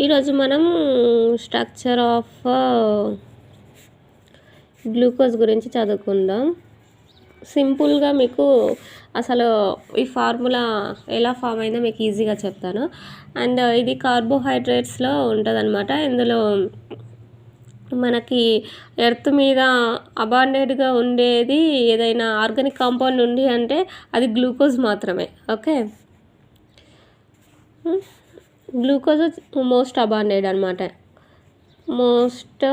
ఈరోజు మనం structure of glucose గురించి చదువుకుందాం. సింపుల్గా మీకు అసలు ఈ ఫార్ములా ఎలా ఫామ్ అయిందో మీకు ఈజీగా చెప్తాను. అండ్ ఇది కార్బోహైడ్రేట్స్లో ఉంటుందన్నమాట. ఇందులో మనకి ఎర్త్ మీద అబాండెడ్గా ఉండేది ఏదైనా ఆర్గానిక్ కాంపౌండ్ ఉంది అంటే అది గ్లూకోజ్ మాత్రమే. ఓకే, గ్లూకోజ్ మోస్ట్ అబాండెడ్ అనమాట. మోస్ట్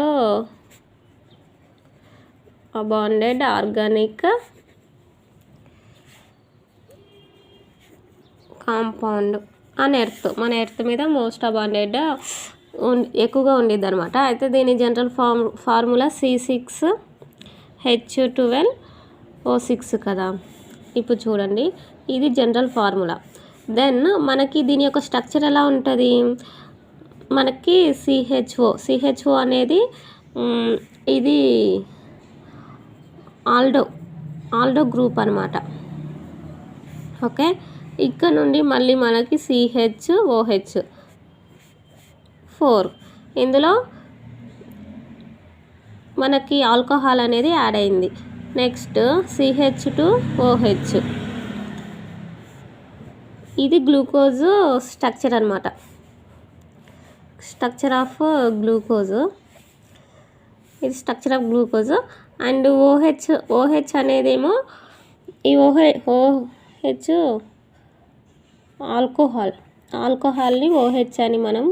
అబాండెడ్ ఆర్గానిక్ కాంపౌండ్ అని మన ఎర్త్ మీద మోస్ట్ అబాండెడ్ ఎక్కువగా ఉండేది అనమాట. అయితే దీని జనరల్ ఫార్ములా C6H12O6 కదా. ఇప్పుడు చూడండి, ఇది జనరల్ ఫార్ములా. దెన్ మనకి దీని యొక్క స్ట్రక్చర్ ఎలా ఉంటుంది, మనకి CHO అనేది ఇది ఆల్డో గ్రూప్ అనమాట. ఓకే, ఇక్కడ నుండి మళ్ళీ మనకి CHOH 4, ఇందులో మనకి ఆల్కహాల్ అనేది యాడ్ అయింది. నెక్స్ట్ CH2OH, ఇది గ్లూకోజ్ స్ట్రక్చర్ అనమాట. స్ట్రక్చర్ ఆఫ్ గ్లూకోజ్, ఇది structure of glucose. And OH అనేదేమో ఈ OH ఆల్కహాల్ని OH అని మనం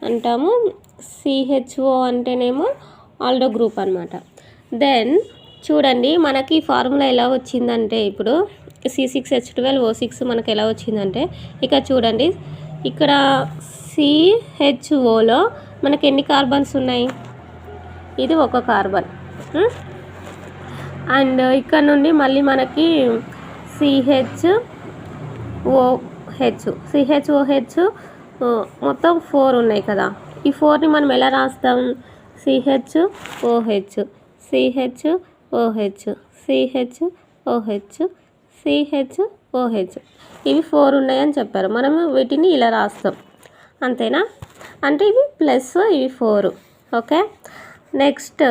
అంటాము. CHO అంటేనేమో ఆల్డో గ్రూప్ అనమాట. దెన్ చూడండి, మనకి ఫార్ములా ఎలా వచ్చిందంటే, ఇప్పుడు C6H12O6 మనకు ఎలా వచ్చిందంటే, ఇక్కడ చూడండి, ఇక్కడ CHOలో మనకి ఎన్ని కార్బన్స్ ఉన్నాయి, ఇది ఒక కార్బన్. అండ్ ఇక్కడ నుండి మళ్ళీ మనకి CHOH మొత్తం 4 ఉన్నాయి కదా. ఈ 4ని మనం ఎలా రాస్తాం, CHOH ఇవి 4 ఉన్నాయని చెప్పారు. మనము వీటిని ఇలా రాస్తాం, అంతేనా. అంటే ఇవి ప్లస్, ఇవి 4. ఓకే, నెక్స్ట్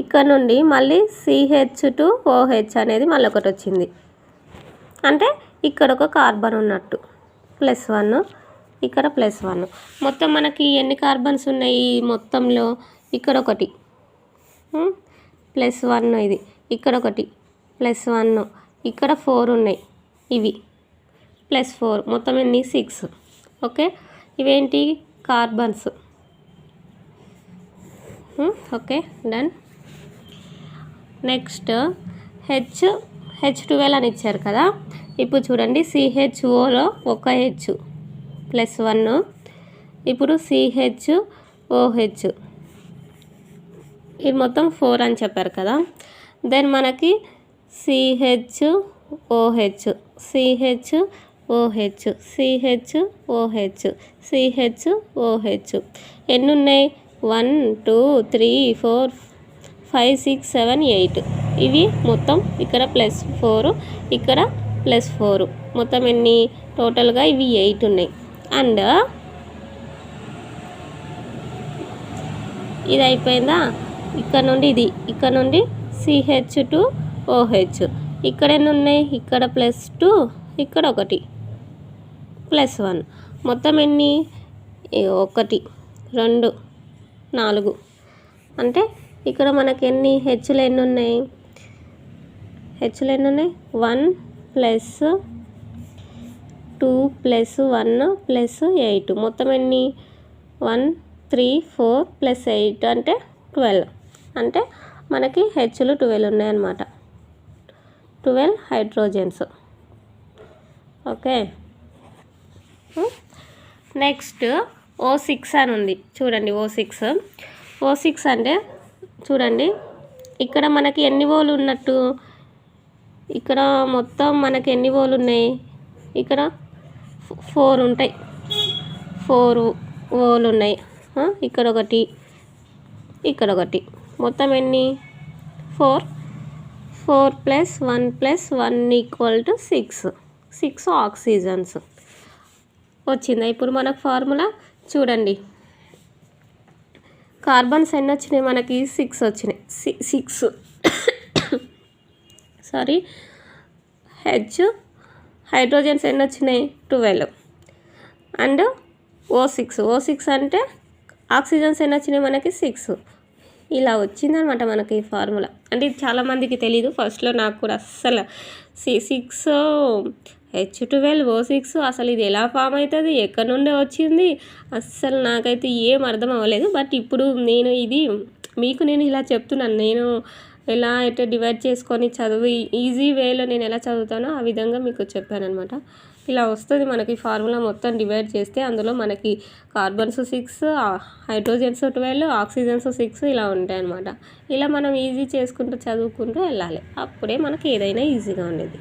ఇక్కడ నుండి మళ్ళీ CH2OH అనేది మళ్ళీ ఒకటి వచ్చింది. అంటే ఇక్కడ ఒక కార్బన్ ఉన్నట్టు, +1, ఇక్కడ +1. మొత్తం మనకి ఎన్ని కార్బన్స్ ఉన్నాయి మొత్తంలో, ఇక్కడ ఒకటి +1, ఇది ఇక్కడ ఒకటి +1, ఇక్కడ 4 ఉన్నాయి, ఇవి +4, మొత్తం ఎన్ని 6. ఓకే, ఇవేంటి carbons. Okay, done. Next H12 అని ఇచ్చారు కదా. ఇప్పుడు చూడండి, CHOలో ఒక H +1, ఇప్పుడు CHOH ఇది మొత్తం 4 అని చెప్పారు కదా. దెన్ మనకి CHOH ఎన్ని ఉన్నాయి, 1 2 3 4 5 6 7 8. ఇవి మొత్తం ఇక్కడ +4, ఇక్కడ +4, మొత్తం ఎన్ని టోటల్గా ఇవి 8 ఉన్నాయి. అండ్ ఇది అయిపోయిందా, ఇక్కడ నుండి ఇక్కడ నుండి CH2OH, ఇక్కడ ఎన్ని ఉన్నాయి, ఇక్కడ +2, ఇక్కడ ఒకటి +1, మొత్తం ఎన్ని 1 2 4. అంటే ఇక్కడ మనకి ఎన్ని హెచ్లు ఎన్ని ఉన్నాయి, 1 + 2 + 1 + 8, మొత్తం ఎన్ని 1 3 4 + 8 అంటే 12. అంటే మనకి హెచ్లు 12 ఉన్నాయన్నమాట, 12 హైడ్రోజన్స్. ఓకే, నెక్స్ట్ O6 అని ఉంది చూడండి. O6 అంటే చూడండి, ఇక్కడ మనకి ఎన్ని ఓలు ఉన్నట్టు, ఇక్కడ మొత్తం మనకి ఎన్ని ఓలు ఉన్నాయి, ఇక్కడ 4 ఉంటాయి, 4 ఓలు ఉన్నాయి. ఇక్కడ ఒకటి, ఇక్కడ ఒకటి, మొత్తం ఎన్ని 4 + 1 + 1 = 6. 6 ఆక్సిజన్స్ వచ్చిందా. ఇప్పుడు మనకు ఫార్ములా చూడండి, కార్బన్స్ ఎన్ని వచ్చినాయి మనకి 6 వచ్చినాయి. 6 సారీ హెచ్ హైడ్రోజన్స్ ఎన్ని వచ్చినాయి 12 అండ్ O6 అంటే ఆక్సిజన్స్ ఎన్ని వచ్చినాయి మనకి 6. ఇలా వచ్చిందనమాట మనకి ఈ ఫార్ములా. అంటే ఇది చాలామందికి తెలీదు, ఫస్ట్లో నాకు కూడా అస్సలు 6 H12 O6 అసలు ఇది ఎలా ఫామ్ అవుతుంది, ఎక్కడి నుండి వచ్చింది, అస్సలు నాకైతే ఏం అర్థం అవ్వలేదు. బట్ ఇప్పుడు నేను ఇది మీకు నేను ఇలా చెప్తున్నాను, నేను ఎలా అయితే డివైడ్ చేసుకొని చదివి ఈజీ వేలో నేను ఎలా చదువుతానో ఆ విధంగా మీకు చెప్పాను అనమాట. ఇలా వస్తుంది మనకి ఫార్ములా మొత్తం డివైడ్ చేస్తే. అందులో మనకి కార్బన్స్ 6, హైడ్రోజన్స్ 12, ఆక్సిజన్స్ 6 ఇలా ఉంటాయన్నమాట. ఇలా మనం ఈజీ చేసుకుంటూ చదువుకుంటూ వెళ్ళాలి, అప్పుడే మనకి ఏదైనా ఈజీగా ఉండేది.